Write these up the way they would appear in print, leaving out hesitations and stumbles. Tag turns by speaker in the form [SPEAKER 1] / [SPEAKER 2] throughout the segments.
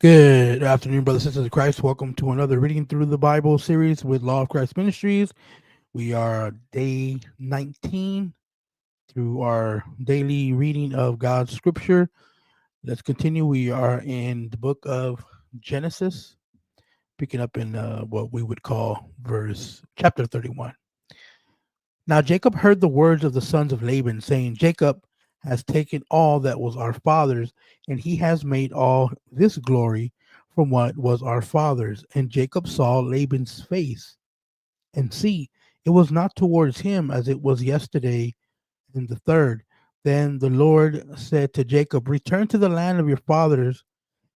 [SPEAKER 1] Good afternoon, brothers and sisters of Christ. Welcome to another Reading Through the Bible series with Law of Christ Ministries. We are day 19 through our daily reading of God's Scripture. Let's continue. We are in the book of Genesis, picking up in what we would call chapter 31. Now Jacob heard the words of the sons of Laban, saying, Jacob has taken all that was our father's, and he has made all this glory from what was our father's. And Jacob saw Laban's face, and see, it was not towards him as it was yesterday in the third. Then the Lord said to Jacob, Return to the land of your fathers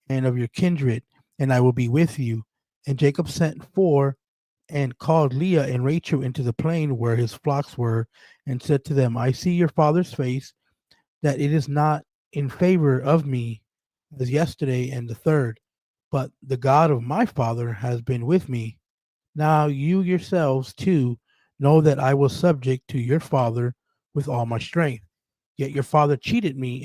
[SPEAKER 1] and of your kindred, and I will be with you. And Jacob sent for and called Leah and Rachel into the plain where his flocks were, and said to them, I see your father's face, that it is not in favor of me as yesterday and the third, but the God of my father has been with me. Now you yourselves too know that I was subject to your father with all my strength. Yet your father cheated me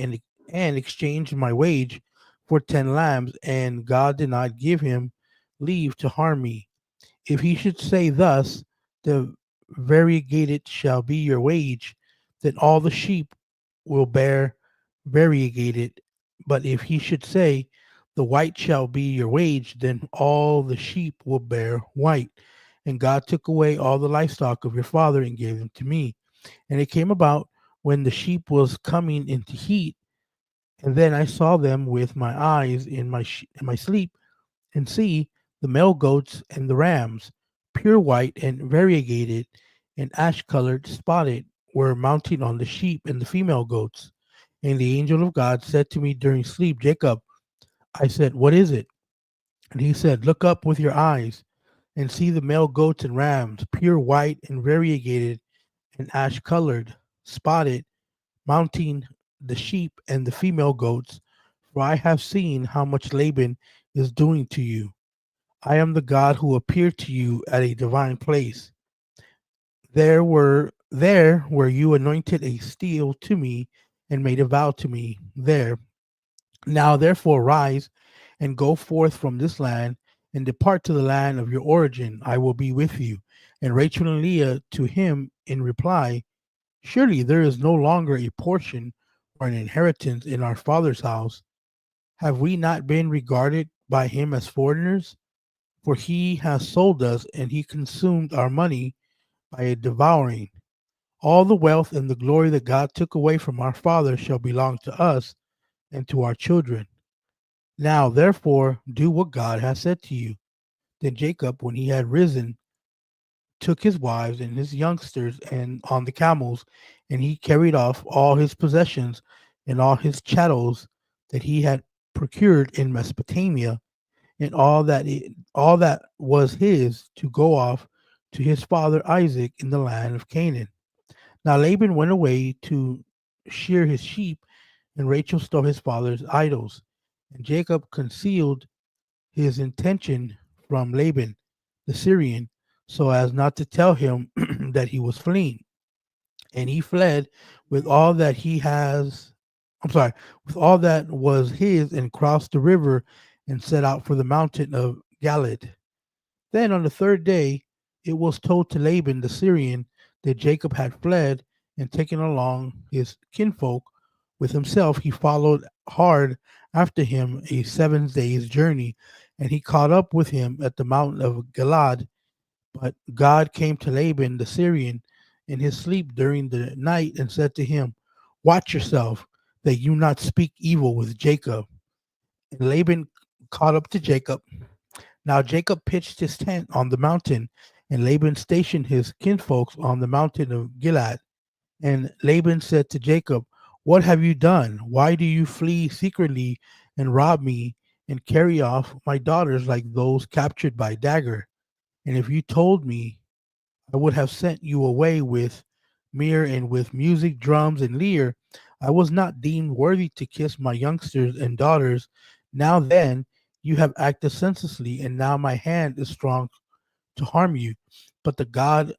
[SPEAKER 1] and exchanged my wage for 10 lambs, and God did not give him leave to harm me. If he should say thus, the variegated shall be your wage, then all the sheep will bear variegated. But if he should say, the white shall be your wage, then all the sheep will bear white. And God took away all the livestock of your father and gave them to me. And it came about when the sheep was coming into heat, and then I saw them with my eyes in my sleep, and see, the male goats and the rams, pure white and variegated and ash colored spotted, were mounting on the sheep and the female goats. And the angel of God said to me during sleep, Jacob. I said, What is it? And he said, Look up with your eyes and see the male goats and rams, pure white and variegated and ash colored, spotted, mounting the sheep and the female goats, for I have seen how much Laban is doing to you. I am the God who appeared to you at a divine place. There where you anointed a steel to me and made a vow to me. There. Now therefore rise and go forth from this land and depart to the land of your origin. I will be with you. And Rachel and Leah to him in reply, Surely there is no longer a portion or an inheritance in our father's house. Have we not been regarded by him as foreigners? For he has sold us, and he consumed our money by devouring. All the wealth and the glory that God took away from our father shall belong to us and to our children. Now, therefore, do what God has said to you. Then Jacob, when he had risen, took his wives and his youngsters and on the camels, and he carried off all his possessions and all his chattels that he had procured in Mesopotamia, and all that was his to go off to his father Isaac in the land of Canaan. Now Laban went away to shear his sheep, and Rachel stole his father's idols. And Jacob concealed his intention from Laban the Syrian, so as not to tell him that he was fleeing. And he fled with all that he has, I'm sorry, with all that was his, and crossed the river and set out for the mountain of Galad. Then on the third day it was told to Laban the Syrian that Jacob had fled and taken along his kinfolk with himself. He followed hard after him a 7 days' journey, and he caught up with him at the mountain of Galad. But God came to Laban the Syrian in his sleep during the night and said to him, Watch yourself that you not speak evil with Jacob. And Laban caught up to Jacob. Now Jacob pitched his tent on the mountain, and Laban stationed his kinfolks on the mountain of Gilead. And Laban said to Jacob, What have you done? Why do you flee secretly and rob me and carry off my daughters like those captured by dagger? And if you told me, I would have sent you away with myrrh and with music, drums, and lyre. I was not deemed worthy to kiss my youngsters and daughters. Now then, you have acted senselessly, and now my hand is strong to harm you. But the God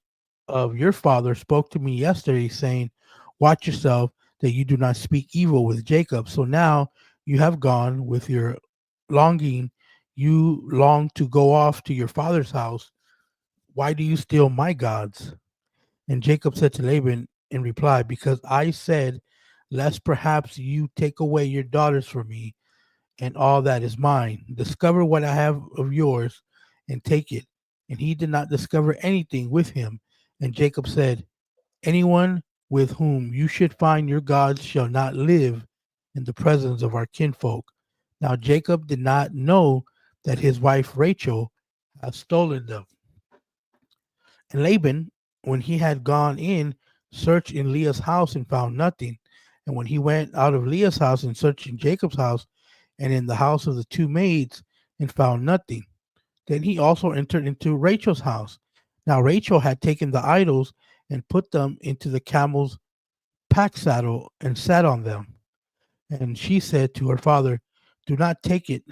[SPEAKER 1] of your father spoke to me yesterday, saying, Watch yourself that you do not speak evil with Jacob. So now you have gone with your longing you long to go off to your father's house. Why do you steal my gods? And Jacob said to Laban in reply, because I said, lest perhaps you take away your daughters from me and all that is mine. Discover what I have of yours and take it. And he did not discover anything with him. And Jacob said, anyone with whom you should find your gods shall not live in the presence of our kinfolk. Now Jacob did not know that his wife Rachel had stolen them. And Laban, when he had gone in, searched in Leah's house and found nothing. And when he went out of Leah's house and searched in Jacob's house and in the house of the two maids and found nothing, then he also entered into Rachel's house. Now Rachel had taken the idols and put them into the camel's pack saddle and sat on them. And she said to her father, do not take it,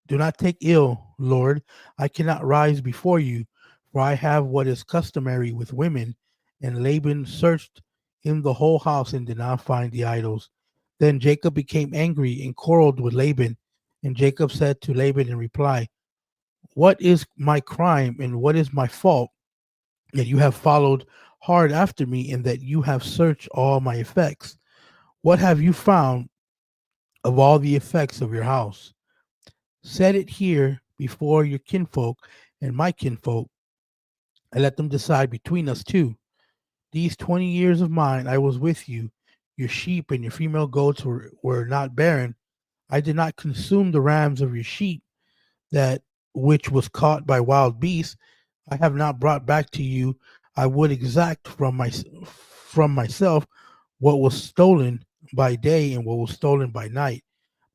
[SPEAKER 1] do not take ill, Lord. I cannot rise before you, for I have what is customary with women. And Laban searched in the whole house and did not find the idols. Then Jacob became angry and quarreled with Laban. And Jacob said to Laban in reply, what is my crime and what is my fault that you have followed hard after me and that you have searched all my effects? What have you found of all the effects of your house? Set it here before your kinfolk and my kinfolk, and let them decide between us two. These 20 years of mine I was with you. Your sheep and your female goats were not barren. I did not consume the rams of your sheep, that which was caught by wild beasts. I have not brought back to you. I would exact from myself what was stolen by day and what was stolen by night.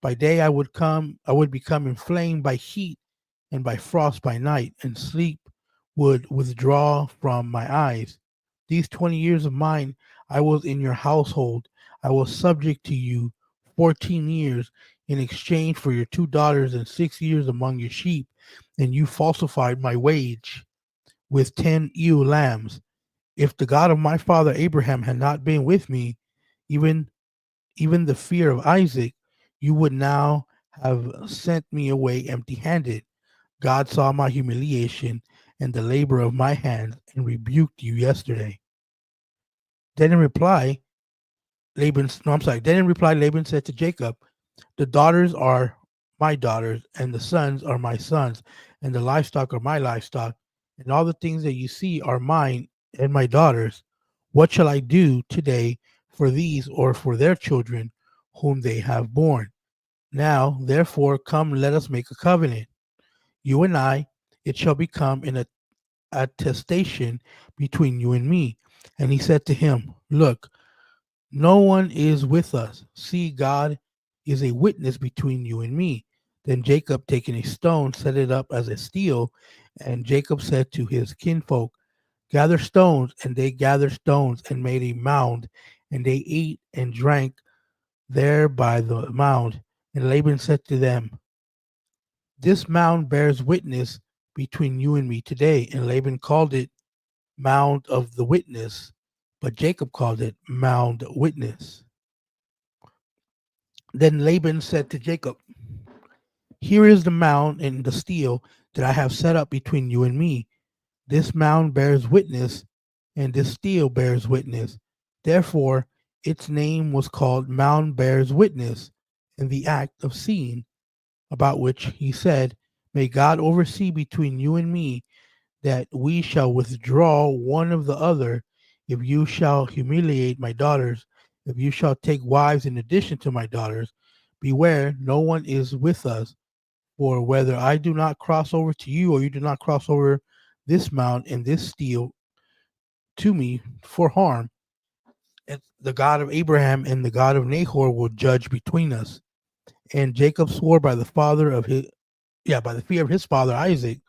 [SPEAKER 1] By day I would become inflamed by heat and by frost by night, and sleep would withdraw from my eyes. These 20 years of mine I was in your household. I was subject to you 14 years in exchange for your two daughters and 6 years among your sheep, and you falsified my wage with 10 ewe lambs. If the God of my father Abraham had not been with me, even the fear of Isaac, you would now have sent me away empty handed. God saw my humiliation and the labor of my hands and rebuked you yesterday. Then in reply, Laban said to Jacob, the daughters are my daughters, and the sons are my sons, and the livestock are my livestock, and all the things that you see are mine and my daughters. What shall I do today for these or for their children whom they have borne? Now, therefore, come, let us make a covenant. You and I, it shall become an attestation between you and me. And he said to him, look, no one is with us. See, God is a witness between you and me. Then Jacob, taking a stone, set it up as a steel. And Jacob said to his kinfolk, gather stones. And they gathered stones and made a mound. And they ate and drank there by the mound. And Laban said to them, this mound bears witness between you and me today. And Laban called it Mound of the Witness, but Jacob called it Mound Witness. Then Laban said to Jacob, here is the mound and the steel that I have set up between you and me. This mound bears witness, and this steel bears witness. Therefore, its name was called Mound Bears Witness, in the act of seeing, about which he said, may God oversee between you and me, that we shall withdraw one of the other, if you shall humiliate my daughters, if you shall take wives in addition to my daughters. Beware, no one is with us, for whether I do not cross over to you or you do not cross over this mount and this steel to me for harm, the God of Abraham and the God of Nahor will judge between us. And Jacob swore by the by the fear of his father Isaac.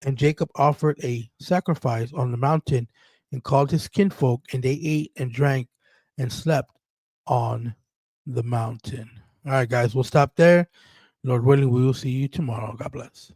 [SPEAKER 1] And Jacob offered a sacrifice on the mountain and called his kinfolk, and they ate and drank and slept on the mountain. All right, guys, we'll stop there. Lord willing, we will see you tomorrow. God bless.